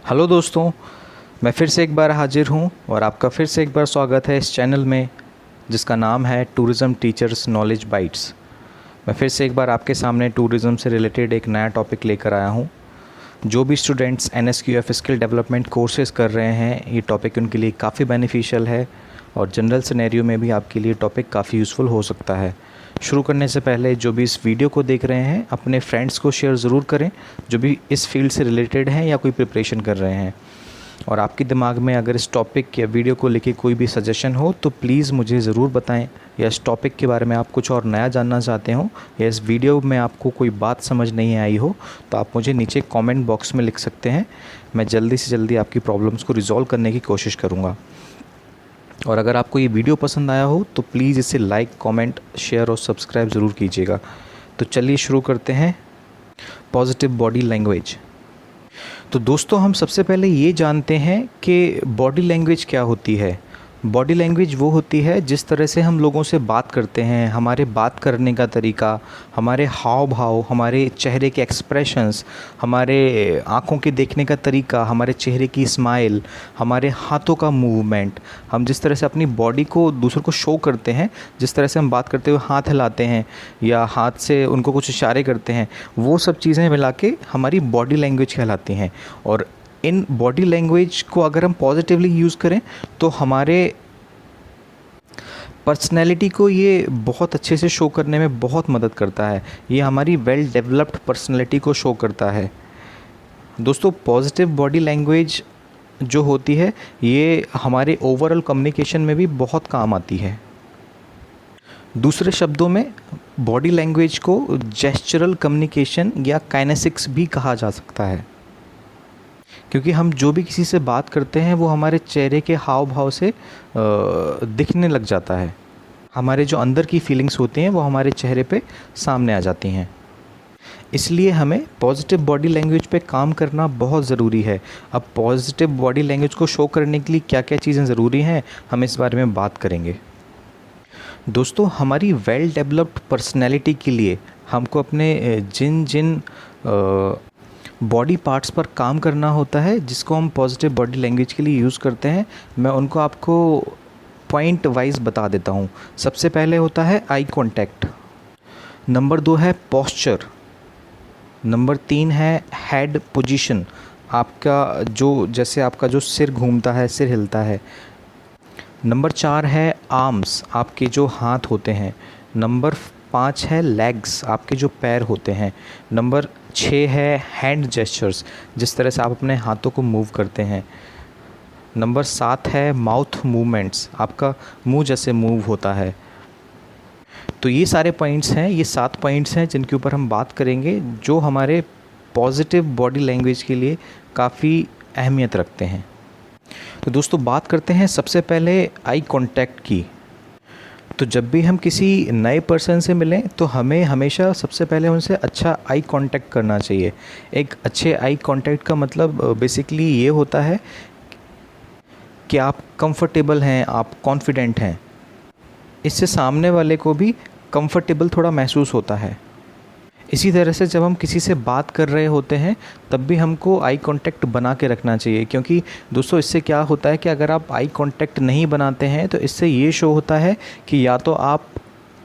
Hello दोस्तों, मैं फिर से एक बार हाजिर हूँ और आपका फिर से एक बार स्वागत है इस चैनल में जिसका नाम है टूरिज़्म टीचर्स नॉलेज बाइट्स। मैं फिर से एक बार आपके सामने टूरिज़्म से रिलेटेड एक नया टॉपिक लेकर आया हूँ। जो भी students NSQF skill development courses कर रहे हैं, ये टॉपिक उनके लिए काफ़ी बेनिफिशियल है और जनरल सिनेरियो में भी आपके लिए टॉपिक काफ़ी यूज़फुल हो सकता है। शुरू करने से पहले जो भी इस वीडियो को देख रहे हैं, अपने फ्रेंड्स को शेयर ज़रूर करें जो भी इस फील्ड से रिलेटेड हैं या कोई प्रिपरेशन कर रहे हैं। और आपके दिमाग में अगर इस टॉपिक या वीडियो को लेके कोई भी सजेशन हो तो प्लीज़ मुझे ज़रूर बताएं, या इस टॉपिक के बारे में आप कुछ और नया जानना चाहते हो या इस वीडियो में आपको कोई बात समझ नहीं आई हो तो आप मुझे नीचे कमेंट बॉक्स में लिख सकते हैं। मैं जल्दी से जल्दी आपकी प्रॉब्लम्स को रिजॉल्व करने की कोशिश करूँगा। और अगर आपको ये वीडियो पसंद आया हो तो प्लीज़ इसे लाइक, कमेंट, शेयर और सब्सक्राइब ज़रूर कीजिएगा। तो चलिए शुरू करते हैं। Positive body language. तो दोस्तों, हम सबसे पहले ये जानते हैं कि बॉडी लैंग्वेज क्या होती है। बॉडी लैंग्वेज वो होती है जिस तरह से हम लोगों से बात करते हैं, हमारे बात करने का तरीका, हमारे हाव भाव, हमारे चेहरे के एक्सप्रेशंस, हमारे आँखों के देखने का तरीका, हमारे चेहरे की स्माइल, हमारे हाथों का मूवमेंट, हम जिस तरह से अपनी बॉडी को दूसरों को शो करते हैं, जिस तरह से हम बात करते हुए हाथ हिलाते हैं या हाथ से उनको कुछ इशारे करते हैं, वो सब चीज़ें मिला के हमारी बॉडी लैंग्वेज कहलाती हैं। और इन बॉडी लैंग्वेज को अगर हम पॉजिटिवली यूज़ करें तो हमारे पर्सनैलिटी को ये बहुत अच्छे से शो करने में बहुत मदद करता है। ये हमारी वेल डेवलप्ड पर्सनैलिटी को शो करता है। दोस्तों, पॉजिटिव बॉडी लैंग्वेज जो होती है ये हमारे ओवरऑल कम्युनिकेशन में भी बहुत काम आती है। दूसरे शब्दों में बॉडी लैंग्वेज को जेस्चरल कम्युनिकेशन या काइनेसिक्स भी कहा जा सकता है, क्योंकि हम जो भी किसी से बात करते हैं वो हमारे चेहरे के हाव भाव से दिखने लग जाता है। हमारे जो अंदर की फीलिंग्स होती हैं वो हमारे चेहरे पे सामने आ जाती हैं। इसलिए हमें पॉजिटिव बॉडी लैंग्वेज पे काम करना बहुत ज़रूरी है। अब पॉजिटिव बॉडी लैंग्वेज को शो करने के लिए क्या क्या चीज़ें ज़रूरी हैं, हम इस बारे में बात करेंगे। दोस्तों, हमारी वेल डेवलप्ड पर्सनैलिटी के लिए हमको अपने जिन जिन बॉडी पार्ट्स पर काम करना होता है जिसको हम पॉजिटिव बॉडी लैंग्वेज के लिए यूज़ करते हैं, मैं उनको आपको पॉइंट वाइज बता देता हूँ। सबसे पहले होता है आई कांटेक्ट, नंबर 2 है पोस्चर, नंबर 3 है हेड पोजीशन, आपका जो जैसे आपका जो सिर घूमता है, सिर हिलता है। नंबर 4 है आर्म्स, आपके जो हाथ होते हैं। नंबर 5 है लेग्स, आपके जो पैर होते हैं। नंबर 6 है हैंड जेस्चर्स, जिस तरह से आप अपने हाथों को मूव करते हैं। नंबर 7 है माउथ मूवमेंट्स, आपका मुंह जैसे मूव होता है। तो ये सारे पॉइंट्स हैं, ये 7 पॉइंट्स हैं जिनके ऊपर हम बात करेंगे जो हमारे पॉजिटिव बॉडी लैंग्वेज के लिए काफ़ी अहमियत रखते हैं। तो दोस्तों, बात करते हैं सबसे पहले आई कांटेक्ट की। तो जब भी हम किसी नए पर्सन से मिलें तो हमें हमेशा सबसे पहले उनसे अच्छा आई कांटेक्ट करना चाहिए। एक अच्छे आई कांटेक्ट का मतलब बेसिकली ये होता है कि आप कंफर्टेबल हैं, आप कॉन्फिडेंट हैं। इससे सामने वाले को भी कंफर्टेबल थोड़ा महसूस होता है। इसी तरह से जब हम किसी से बात कर रहे होते हैं तब भी हमको आई कांटेक्ट बना के रखना चाहिए, क्योंकि दोस्तों इससे क्या होता है कि अगर आप आई कांटेक्ट नहीं बनाते हैं तो इससे ये शो होता है कि या तो आप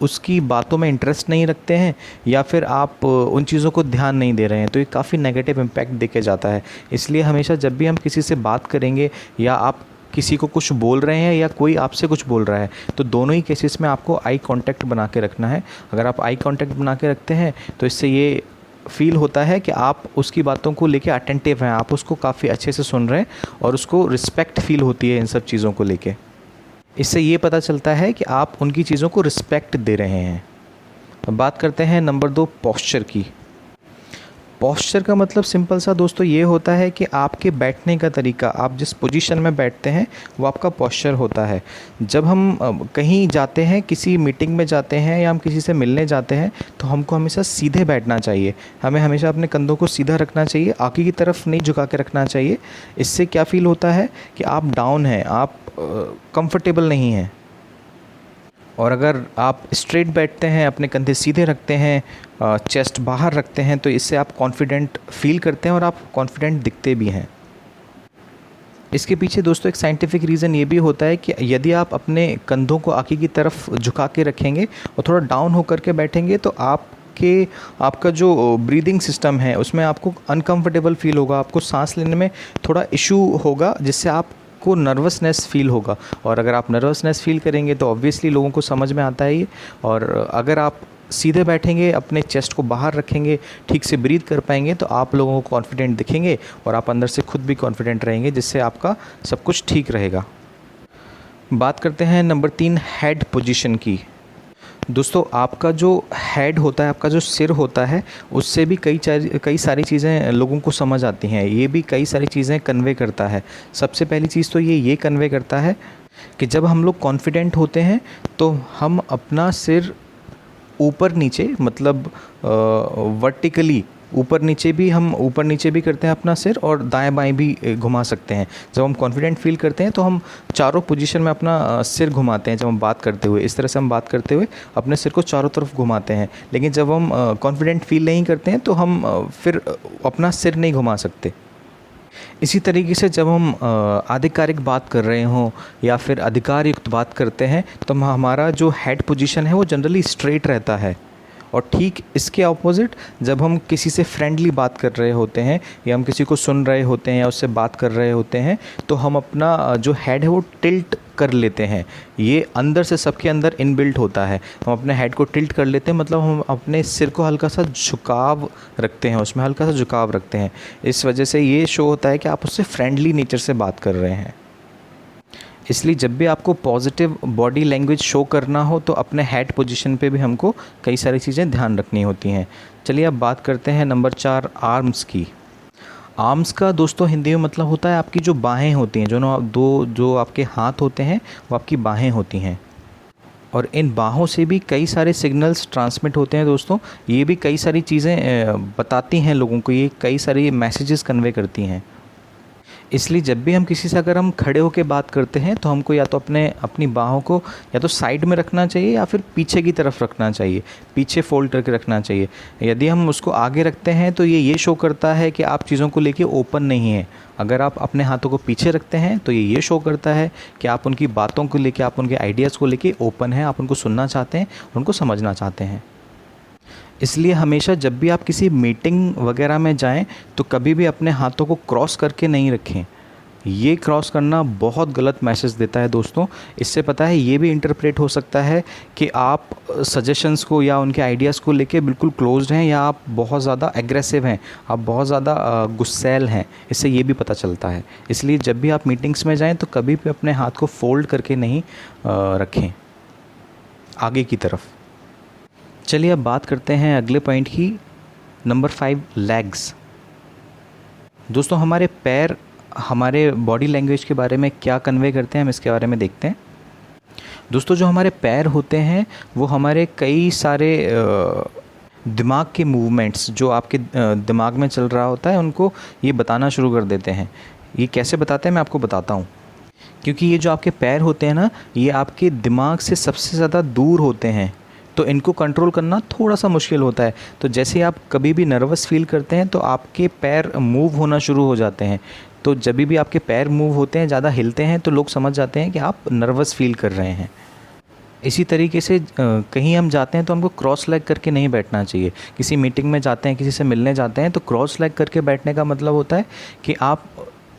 उसकी बातों में इंटरेस्ट नहीं रखते हैं या फिर आप उन चीज़ों को ध्यान नहीं दे रहे हैं। तो ये काफ़ी नेगेटिव इम्पैक्ट देके जाता है। इसलिए हमेशा जब भी हम किसी से बात करेंगे या आप किसी को कुछ बोल रहे हैं या कोई आपसे कुछ बोल रहा है तो दोनों ही केसेस में आपको आई कांटेक्ट बना के रखना है। अगर आप आई कांटेक्ट बना के रखते हैं तो इससे ये फील होता है कि आप उसकी बातों को लेके अटेंटिव हैं, आप उसको काफ़ी अच्छे से सुन रहे हैं और उसको रिस्पेक्ट फील होती है इन सब चीज़ों को लेके। इससे ये पता चलता है कि आप उनकी चीज़ों को रिस्पेक्ट दे रहे हैं। अब बात करते हैं नंबर 2 पोस्चर की। पोस्चर का मतलब सिंपल सा दोस्तों ये होता है कि आपके बैठने का तरीका, आप जिस पोजीशन में बैठते हैं वो आपका पोस्चर होता है। जब हम कहीं जाते हैं, किसी मीटिंग में जाते हैं या हम किसी से मिलने जाते हैं तो हमको हमेशा सीधे बैठना चाहिए। हमें हमेशा अपने कंधों को सीधा रखना चाहिए, आगे की तरफ नहीं झुका के रखना चाहिए। इससे क्या फ़ील होता है कि आप डाउन हैं, आप कंफर्टेबल नहीं हैं। और अगर आप स्ट्रेट बैठते हैं, अपने कंधे सीधे रखते हैं, चेस्ट बाहर रखते हैं, तो इससे आप कॉन्फिडेंट फील करते हैं और आप कॉन्फिडेंट दिखते भी हैं। इसके पीछे दोस्तों एक साइंटिफिक रीज़न ये भी होता है कि यदि आप अपने कंधों को आगे की तरफ झुका के रखेंगे और थोड़ा डाउन होकर के बैठेंगे तो आपका जो ब्रीदिंग सिस्टम है उसमें आपको अनकंफर्टेबल फील होगा, आपको सांस लेने में थोड़ा इशू होगा, जिससे आपको नर्वसनेस फील होगा। और अगर आप नर्वसनेस फील करेंगे तो ऑब्वियसली लोगों को समझ में आता है ये। और अगर आप सीधे बैठेंगे, अपने चेस्ट को बाहर रखेंगे, ठीक से ब्रीथ कर पाएंगे तो आप लोगों को कॉन्फिडेंट दिखेंगे और आप अंदर से खुद भी कॉन्फिडेंट रहेंगे, जिससे आपका सब कुछ ठीक रहेगा। बात करते हैं नंबर 3 हेड पोजीशन की। दोस्तों आपका जो हेड होता है, आपका जो सिर होता है, उससे भी कई सारी चीज़ें लोगों को समझ आती हैं। ये भी कई सारी चीज़ें कन्वे करता है। सबसे पहली चीज़ तो ये कन्वे करता है कि जब हम लोग कॉन्फिडेंट होते हैं तो हम अपना सिर ऊपर नीचे, मतलब वर्टिकली ऊपर नीचे भी करते हैं अपना सिर, और दाएं बाएं भी घुमा सकते हैं। जब हम कॉन्फिडेंट फील करते हैं तो हम चारों पोजीशन में अपना सिर घुमाते हैं। जब हम बात करते हुए, इस तरह से हम बात करते हुए अपने सिर को चारों तरफ घुमाते हैं। लेकिन जब हम कॉन्फिडेंट फील नहीं करते हैं तो हम फिर अपना सिर नहीं घुमा सकते। इसी तरीके से जब हम आधिकारिक बात कर रहे हों या फिर अधिकार युक्त बात करते हैं तो हमारा जो हेड पोजीशन है वो जनरली स्ट्रेट रहता है। और ठीक इसके ऑपोजिट जब हम किसी से फ्रेंडली बात कर रहे होते हैं या हम किसी को सुन रहे होते हैं या उससे बात कर रहे होते हैं तो हम अपना जो हेड है वो टिल्ट कर लेते हैं। ये अंदर से सबके अंदर इनबिल्ट होता है। हम अपने हेड को टिल्ट कर लेते हैं, मतलब हम अपने सिर को हल्का सा झुकाव रखते हैं, उसमें हल्का सा झुकाव रखते हैं। इस वजह से ये शो होता है कि आप उससे फ्रेंडली नेचर से बात कर रहे हैं। इसलिए जब भी आपको पॉजिटिव बॉडी लैंग्वेज शो करना हो तो अपने हेड पोजीशन पे भी हमको कई सारी चीज़ें ध्यान रखनी होती हैं। चलिए अब बात करते हैं नंबर 4 आर्म्स की। आर्म्स का दोस्तों हिंदी में मतलब होता है आपकी जो बाहें होती हैं, जो आपके हाथ होते हैं वो आपकी बाहें होती हैं। और इन बाहों से भी कई सारे सिग्नल्स ट्रांसमिट होते हैं दोस्तों। ये भी कई सारी चीज़ें बताती हैं लोगों को, ये कई सारी मैसेजेस कन्वे करती हैं। इसलिए जब भी हम किसी से अगर हम खड़े होकर बात करते हैं तो हमको या तो अपनी बाहों को या तो साइड में रखना चाहिए या फिर पीछे की तरफ रखना चाहिए, पीछे फोल्ड करके रखना चाहिए। यदि हम उसको आगे रखते हैं तो ये शो करता है कि आप चीज़ों को लेके ओपन नहीं हैं। अगर आप अपने हाथों को पीछे रखते हैं तो ये शो करता है कि आप उनकी बातों को लेके, आप उनके आइडियाज़ को लेके ओपन हैं, आप उनको सुनना चाहते हैं, उनको समझना चाहते हैं। इसलिए हमेशा जब भी आप किसी मीटिंग वगैरह में जाएं तो कभी भी अपने हाथों को क्रॉस करके नहीं रखें। ये क्रॉस करना बहुत गलत मैसेज देता है दोस्तों। इससे पता है ये भी इंटरप्रेट हो सकता है कि आप सजेशंस को या उनके आइडियाज़ को लेके बिल्कुल क्लोज्ड हैं या आप बहुत ज़्यादा एग्रेसिव हैं, आप बहुत ज़्यादा गुस्सैल हैं। इससे ये भी पता चलता है। इसलिए जब भी आप मीटिंग्स में जाएँ तो कभी भी अपने हाथ को फोल्ड करके नहीं रखें आगे की तरफ। चलिए अब बात करते हैं अगले पॉइंट की, नंबर 5 लेग्स। दोस्तों हमारे पैर हमारे बॉडी लैंग्वेज के बारे में क्या कन्वे करते हैं, हम इसके बारे में देखते हैं। दोस्तों जो हमारे पैर होते हैं वो हमारे कई सारे दिमाग के मूवमेंट्स जो आपके दिमाग में चल रहा होता है उनको ये बताना शुरू कर देते हैं। ये कैसे बताते हैं मैं आपको बताता हूँ। क्योंकि ये जो आपके पैर होते हैं ना, ये आपके दिमाग से सबसे ज़्यादा दूर होते हैं, तो इनको कंट्रोल करना थोड़ा सा मुश्किल होता है। तो जैसे आप कभी भी नर्वस फील करते हैं तो आपके पैर मूव होना शुरू हो जाते हैं। तो जब भी आपके पैर मूव होते हैं, ज़्यादा हिलते हैं, तो लोग समझ जाते हैं कि आप नर्वस फील कर रहे हैं। इसी तरीके से कहीं हम जाते हैं तो हमको क्रॉस लेग करके नहीं बैठना चाहिए। किसी मीटिंग में जाते हैं, किसी से मिलने जाते हैं तो क्रॉस लेग करके बैठने का मतलब होता है कि आप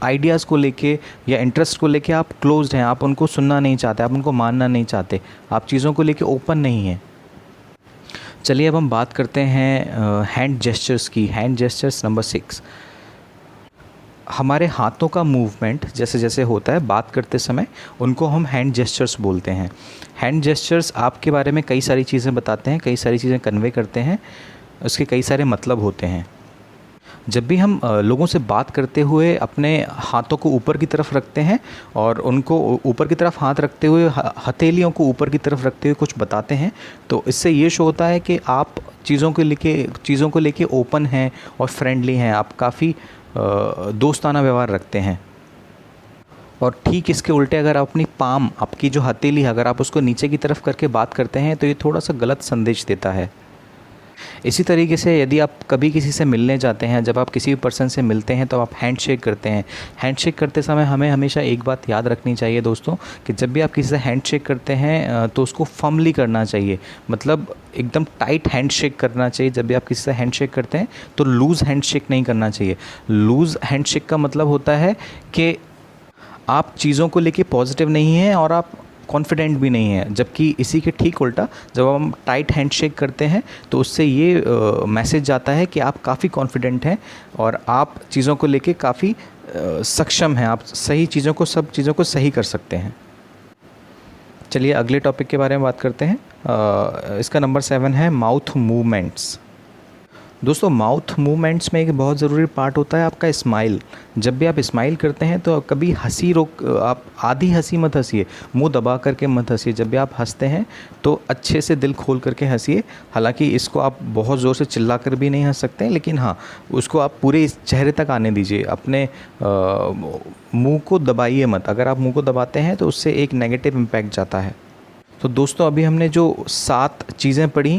आइडियाज़ को लेके या इंटरेस्ट को लेके आप क्लोज्ड हैं, आप उनको सुनना नहीं चाहते, आप उनको मानना नहीं चाहते, आप चीज़ों को लेके ओपन नहीं हैं। चलिए अब हम बात करते हैं हैंड जेस्चर्स की। Hand gestures number 6। हमारे हाथों का मूवमेंट जैसे जैसे होता है बात करते समय, उनको हम हैंड जेस्चर्स बोलते हैं। हैंड जेस्चर्स आपके बारे में कई सारी चीज़ें बताते हैं, कई सारी चीज़ें कन्वे करते हैं, उसके कई सारे मतलब होते हैं। जब भी हम लोगों से बात करते हुए अपने हाथों को ऊपर की तरफ रखते हैं और उनको ऊपर की तरफ हाथ रखते हुए, हथेलियों को ऊपर की तरफ रखते हुए कुछ बताते हैं, तो इससे ये शो होता है कि आप चीज़ों को लेके ओपन हैं और फ्रेंडली हैं, आप काफ़ी दोस्ताना व्यवहार रखते हैं। और ठीक इसके उल्टे अगर आप अपनी पाम, आपकी जो हथेली है, अगर आप उसको नीचे की तरफ करके बात करते हैं तो ये थोड़ा सा गलत संदेश देता है। इसी तरीके से यदि आप कभी किसी से मिलने जाते हैं, जब आप किसी भी पर्सन से मिलते हैं तो आप हैंडशेक करते हैं। हैंडशेक करते समय हमें हमेशा एक बात याद रखनी चाहिए दोस्तों, कि जब भी आप किसी से हैंडशेक करते हैं तो उसको फर्मली करना चाहिए, मतलब एकदम टाइट हैंडशेक करना चाहिए। जब भी आप किसी से हैंडशेक करते हैं तो लूज़ हैंडशेक नहीं करना चाहिए। लूज़ हैंडशेक का मतलब होता है कि आप चीज़ों को लेके पॉजिटिव नहीं हैं और आप कॉन्फिडेंट भी नहीं है, जबकि इसी के ठीक उल्टा जब हम टाइट हैंडशेक करते हैं तो उससे ये मैसेज जाता है कि आप काफ़ी कॉन्फिडेंट हैं और आप चीज़ों को लेके काफ़ी सक्षम हैं, आप सही चीज़ों को, सब चीज़ों को सही कर सकते हैं। चलिए अगले टॉपिक के बारे में बात करते हैं। इसका नंबर 7 है माउथ मूवमेंट्स। दोस्तों माउथ मूवमेंट्स में एक बहुत ज़रूरी पार्ट होता है आपका स्माइल। जब भी आप स्माइल करते हैं तो कभी हंसी रोक, आप आधी हंसी मत हंसिए, मुंह दबा करके मत हंसिए। जब भी आप हंसते हैं तो अच्छे से दिल खोल करके हंसिए। हालांकि इसको आप बहुत ज़ोर से चिल्ला कर भी नहीं हंस सकते, लेकिन हाँ उसको आप पूरे इस चेहरे तक आने दीजिए। अपने मुंह को दबाइए मत। अगर आप मुंह को दबाते हैं तो उससे एक नेगेटिव इम्पैक्ट जाता है। तो दोस्तों अभी हमने जो 7 चीज़ें पढ़ी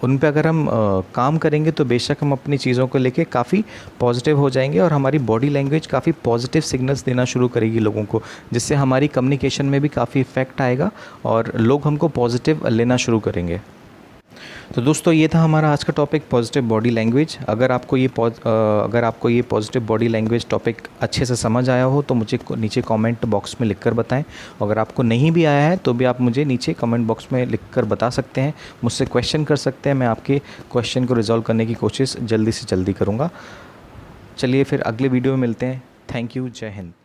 उन पे अगर हम काम करेंगे तो बेशक हम अपनी चीज़ों को लेके काफ़ी पॉजिटिव हो जाएंगे और हमारी बॉडी लैंग्वेज काफ़ी पॉजिटिव सिग्नल्स देना शुरू करेगी लोगों को, जिससे हमारी कम्युनिकेशन में भी काफ़ी इफ़ेक्ट आएगा और लोग हमको पॉजिटिव लेना शुरू करेंगे। तो दोस्तों ये था हमारा आज का टॉपिक पॉजिटिव बॉडी लैंग्वेज। अगर आपको ये पॉजिटिव बॉडी लैंग्वेज टॉपिक अच्छे से समझ आया हो तो मुझे नीचे कमेंट बॉक्स में लिखकर बताएं। अगर आपको नहीं भी आया है तो भी आप मुझे नीचे कमेंट बॉक्स में लिखकर बता सकते हैं, मुझसे क्वेश्चन कर सकते हैं। मैं आपके क्वेश्चन को रिजॉल्व करने की कोशिश जल्दी से जल्दी करूँगा। चलिए फिर अगले वीडियो में मिलते हैं। Thank you. जय हिंद।